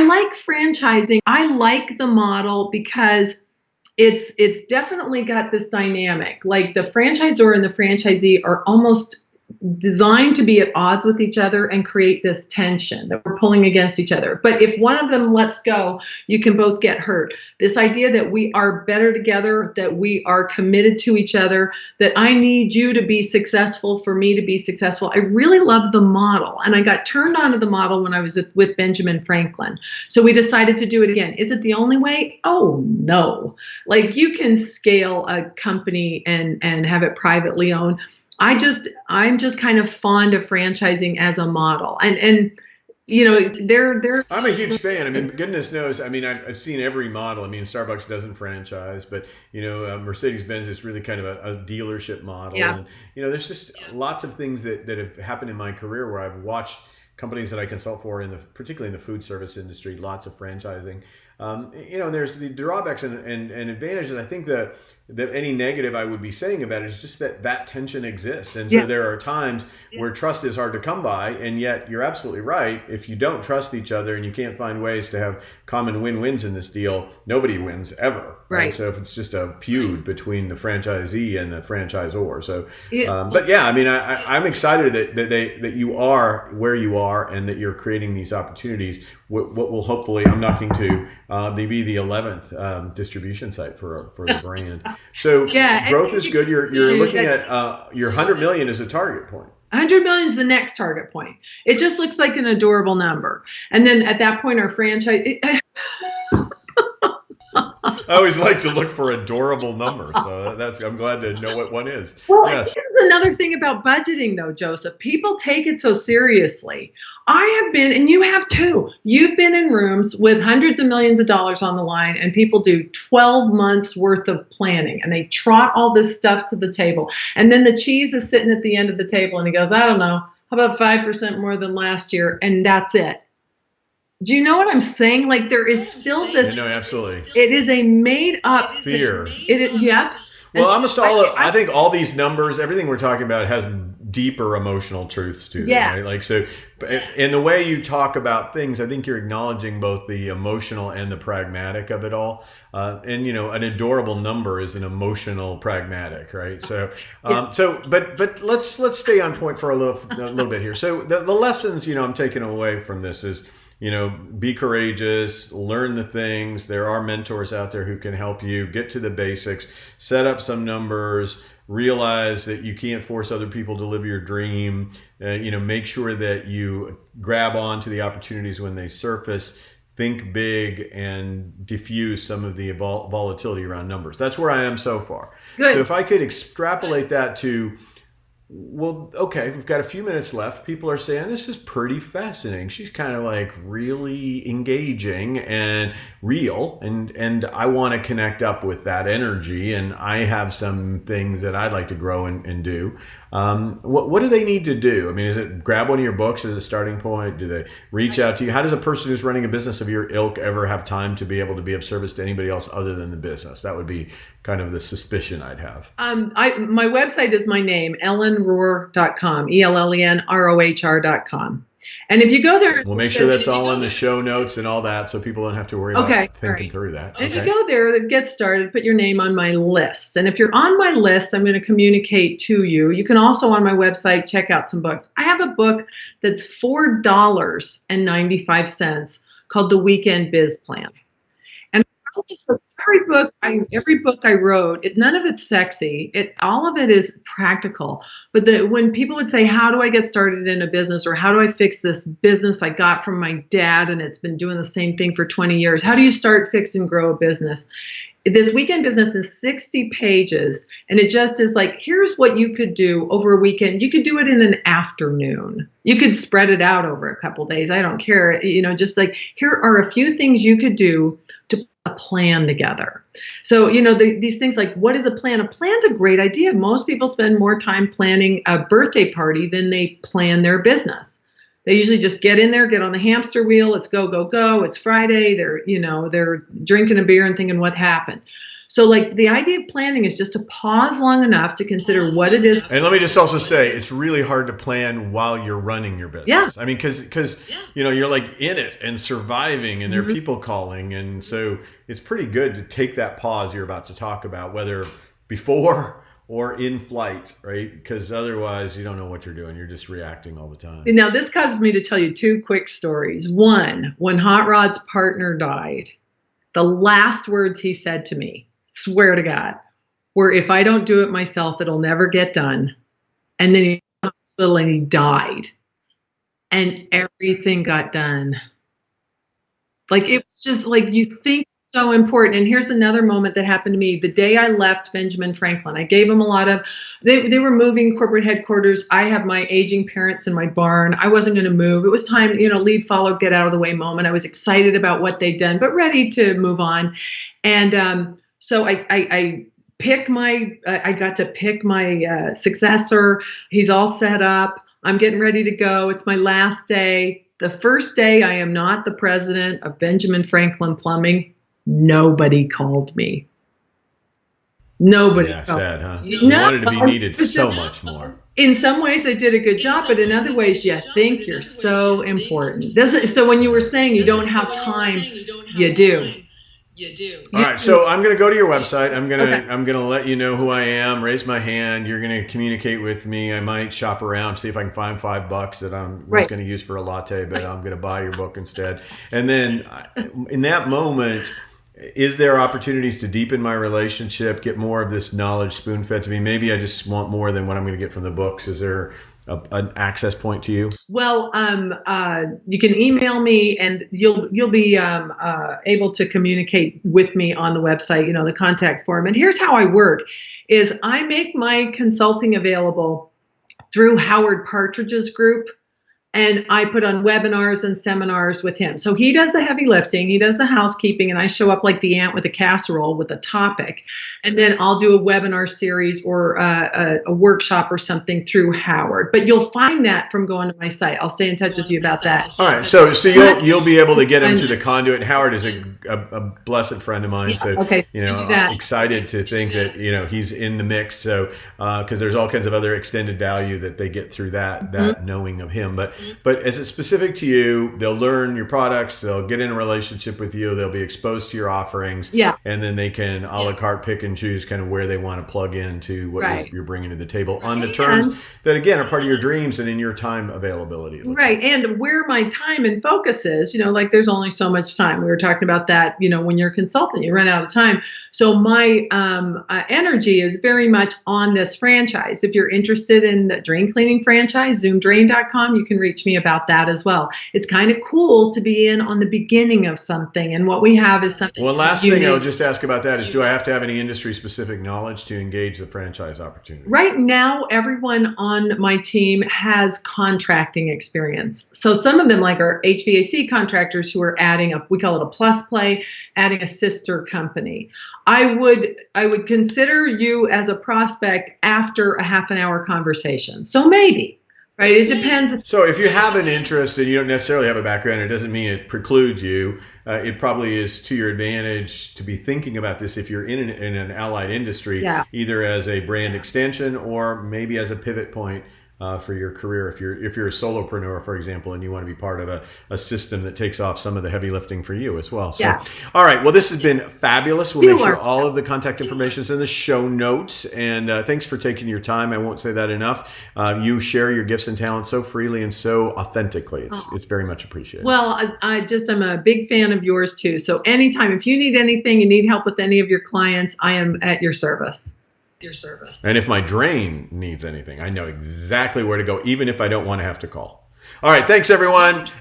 like franchising. I like the model because it's definitely got this dynamic. Like the franchisor and the franchisee are almost designed to be at odds with each other and create this tension that we're pulling against each other. But if one of them lets go, you can both get hurt. This idea that we are better together, that we are committed to each other, that I need you to be successful for me to be successful. I really love the model. And I got turned on to the model when I was with Benjamin Franklin. So we decided to do it again. Is it the only way? Oh, no. Like you can scale a company and have it privately owned. I'm just kind of fond of franchising as a model, and you know, they're. I'm a huge fan. I mean, goodness knows. I mean, I've seen every model. I mean, Starbucks doesn't franchise, but you know, Mercedes-Benz is really kind of a dealership model. Yeah. And you know, there's just lots of things that have happened in my career where I've watched companies that I consult for particularly in the food service industry, lots of franchising. You know, there's the drawbacks and advantages. I think that any negative I would be saying about it is just that tension exists. And so there are times where trust is hard to come by, and yet you're absolutely right. If you don't trust each other and you can't find ways to have common win-wins in this deal, nobody wins ever. Right. So if it's just a feud between the franchisee and the franchisor. So, but yeah, I mean, I'm excited that you are where you are and that you're creating these opportunities. What will hopefully, I'm knocking to be the 11th distribution site for the brand. So growth is good. You're looking at your 100 million as a target point. 100 million is the next target point. It just looks like an adorable number. And then at that point, our franchise. I always like to look for adorable numbers. So I'm glad to know what one is. Well, yes. Here's another thing about budgeting, though, Joseph. People take it so seriously. I have been, and you have too. You've been in rooms with hundreds of millions of dollars on the line, and people do 12 months worth of planning, and they trot all this stuff to the table. And then the cheese is sitting at the end of the table, and he goes, I don't know, how about 5% more than last year? And that's it. Do you know what I'm saying? Like there is still this. No, absolutely. It is a made up fear. It is, yeah. Well, I think all these numbers, everything we're talking about has deeper emotional truths to them, right? Like, so in the way you talk about things, I think you're acknowledging both the emotional and the pragmatic of it all. And, you know, an adorable number is an emotional pragmatic, right? So, but let's stay on point for a little bit here. So the lessons, you know, I'm taking away from this is, you know, be courageous, learn the things. There are mentors out there who can help you get to the basics, set up some numbers, realize that you can't force other people to live your dream. You know, make sure that you grab on to the opportunities when they surface, think big, and diffuse some of the volatility around numbers. That's where I am so far. Good. So if I could extrapolate that to, well, okay, we've got a few minutes left. People are saying this is pretty fascinating. She's kind of like really engaging and real, and I want to connect up with that energy, and I have some things that I'd like to grow and do. What do they need to do? I mean, is it grab one of your books as a starting point? Do they reach out to you? How does a person who's running a business of your ilk ever have time to be able to be of service to anybody else other than the business? That would be kind of the suspicion I'd have. My website is my name, EllenRohr.com, ELLENROHR.com. And if you go there, we'll make sure that's all in the show notes and all that, so people don't have to worry about thinking through that. And if you go there, get started, put your name on my list. And if you're on my list, I'm going to communicate to you. You can also on my website check out some books. I have a book that's $4.95 called The Weekend Biz Plan. And every book I wrote, none of it's sexy. All of it is practical. But when people would say, how do I get started in a business, or how do I fix this business I got from my dad and it's been doing the same thing for 20 years? How do you start, fix, and grow a business? This weekend business is 60 pages, and it just is like, here's what you could do over a weekend. You could do it in an afternoon. You could spread it out over a couple days. I don't care. You know, just like, here are a few things you could do to put a plan together. So, you know, these things like, what is a plan? A plan's a great idea. Most people spend more time planning a birthday party than they plan their business. They usually just get in there, get on the hamster wheel. It's go, go, go. It's Friday. They're drinking a beer and thinking what happened. So like the idea of planning is just to pause long enough to consider what it is. And let me just also say, it's really hard to plan while you're running your business. Yeah. I mean, because you're like in it and surviving, and there are people calling, and so it's pretty good to take that pause you're about to talk about, whether before or in flight, right? Because otherwise you don't know what you're doing. You're just reacting all the time. Now this causes me to tell you two quick stories. One, when Hot Rod's partner died, the last words he said to me, swear to God, were, if I don't do it myself, it'll never get done. And then he went to the hospital and he died. And everything got done. Like, it was just like, you think so important. And here's another moment that happened to me. The day I left Benjamin Franklin, I gave him a lot of, they were moving corporate headquarters. I have my aging parents in my barn. I wasn't going to move. It was time, lead, follow, get out of the way moment. I was excited about what they'd done, but ready to move on. And so I got to pick my successor. He's all set up. I'm getting ready to go. It's my last day. The first day I am not the president of Benjamin Franklin Plumbing. Nobody called me. Nobody. Yeah, sad, huh? No, you wanted to be needed so much more. In some ways, I did a good job, but in other ways, you think you're so important. So when you were saying you don't have time, you do. All right, so I'm going to go to your website. I'm going to let you know who I am. Raise my hand. You're going to communicate with me. I might shop around, see if I can find $5 that I'm going to use for a latte, but I'm going to buy your book instead. And then in that moment, is there opportunities to deepen my relationship, get more of this knowledge spoon-fed to me? Maybe I just want more than what I'm going to get from the books. Is there an access point to you? Well, you can email me, and you'll be able to communicate with me on the website, the contact form. And here's how I work: is I make my consulting available through Howard Partridge's group. And I put on webinars and seminars with him. So he does the heavy lifting, he does the housekeeping, and I show up like the ant with a casserole with a topic. And then I'll do a webinar series or a workshop or something through Howard. But you'll find that from going to my site. I'll stay in touch with you about that. All right. So you'll be able to get him to the conduit. Howard is a blessed friend of mine. So I'm excited to think that he's in the mix. So because there's all kinds of other extended value that they get through that knowing of him. But as it's specific to you, they'll learn your products, they'll get in a relationship with you, they'll be exposed to your offerings, and then they can a la carte pick and choose kind of where they want to plug into what you're bringing to the table on the terms that, again, are part of your dreams and in your time availability. Right. And where my time and focus is, like there's only so much time. We were talking about that, when you're a consultant, you run out of time. So my energy is very much on this franchise. If you're interested in the drain cleaning franchise, zoomdrain.com, you can reach me about that as well. It's kind of cool to be in on the beginning of something, and what we have is something. Well, last thing I'll just ask about that is, do I have to have any industry specific knowledge to engage the franchise opportunity? Right now, everyone on my team has contracting experience. So some of them, like our HVAC contractors who are adding we call it a plus play, adding a sister company. I would consider you as a prospect after a half an hour conversation. So maybe. Right, it depends. So if you have an interest and you don't necessarily have a background, it doesn't mean it precludes you. It probably is to your advantage to be thinking about this if you're in an allied industry, either as a brand extension or maybe as a pivot point for your career. If you're a solopreneur, for example, and you want to be part of a system that takes off some of the heavy lifting for you as well. So, all right. Well, this has been fabulous. We'll make sure all of the contact information is in the show notes. And thanks for taking your time. I won't say that enough. You share your gifts and talents so freely and so authentically. It's very much appreciated. Well, I'm a big fan of yours too. So anytime, if you need anything, you need help with any of your clients, I am at your service. And if my drain needs anything, I know exactly where to go, even if I don't want to have to call. All right. Thanks, everyone.